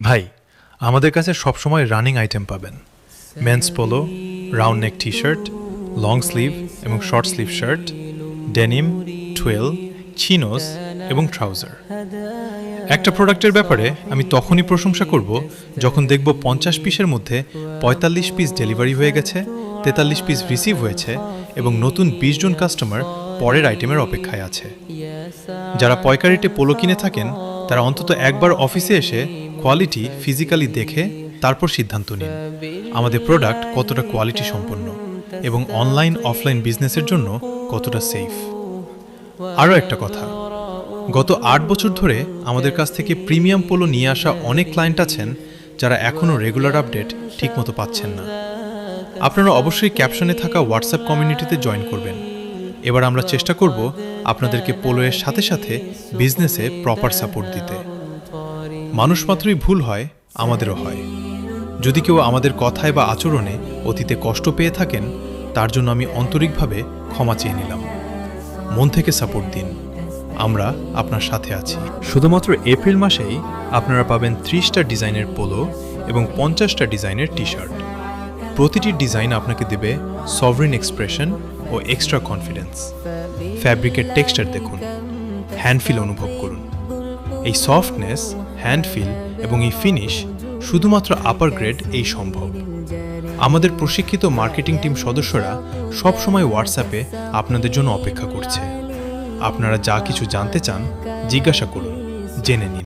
ভাই, আমাদের কাছে সবসময় রানিং আইটেম পাবেন। Men's polo, round neck T shirt, long sleeve এবং short sleeve shirt, denim, twill, chinos এবং ট্রাউজার। একটা প্রোডাক্টের ব্যাপারে আমি তখনই প্রশংসা করব যখন দেখব 50 পিসের মধ্যে 45 পিস ডেলিভারি হয়ে গেছে, 43 পিস রিসিভ হয়েছে এবং নতুন 20 জন কাস্টমার পরের আইটেমের অপেক্ষায় আছে। যারা পয়কারিতে পোলো কিনে থাকেন তারা অন্তত একবার অফিসে এসে কোয়ালিটি ফিজিক্যালি দেখে তারপর সিদ্ধান্ত নিন আমাদের প্রোডাক্ট কতটা কোয়ালিটি সম্পন্ন এবং অনলাইন অফলাইন বিজনেসের জন্য কতটা সেফ। আরও একটা কথা, গত 8 বছর ধরে আমাদের কাছ থেকে প্রিমিয়াম পোলো নিয়ে আসা অনেক ক্লায়েন্ট আছেন যারা এখনও রেগুলার আপডেট ঠিকমতো পাচ্ছেন না। আপনারা অবশ্যই ক্যাপশনে থাকা হোয়াটসঅ্যাপ কমিউনিটিতে জয়েন করবেন। এবার আমরা চেষ্টা করব আপনাদেরকে পোলোয়ের সাথে সাথে বিজনেসে প্রপার সাপোর্ট দিতে। মানুষ মাত্রই ভুল হয়, আমাদেরও হয়। যদি কেউ আমাদের কথায় বা আচরণে অতীতে কষ্ট পেয়ে থাকেন তার জন্য আমি আন্তরিকভাবে ক্ষমা চেয়ে নিলাম। মন থেকে সাপোর্ট দিন, আমরা আপনার সাথে আছি। শুধুমাত্র এপ্রিল মাসেই আপনারা পাবেন 30টা ডিজাইনের পোলো এবং 50টা ডিজাইনের টি শার্ট। প্রতিটি ডিজাইন আপনাকে দেবে সভরেন এক্সপ্রেশন ও এক্সট্রা কনফিডেন্স। ফ্যাব্রিকের টেক্সচার দেখুন, হ্যান্ডফিল অনুভব করুন। এই সফটনেস, হ্যান্ডফিল এবং এই ফিনিশ শুধুমাত্র আপার গ্রেড এই সম্ভব। আমাদের প্রশিক্ষিত মার্কেটিং টিম সদস্যরা সবসময় হোয়াটসঅ্যাপে আপনাদের জন্য অপেক্ষা করছে। আপনারা যা কিছু জানতে চান জিজ্ঞাসা করুন, জেনে নিন।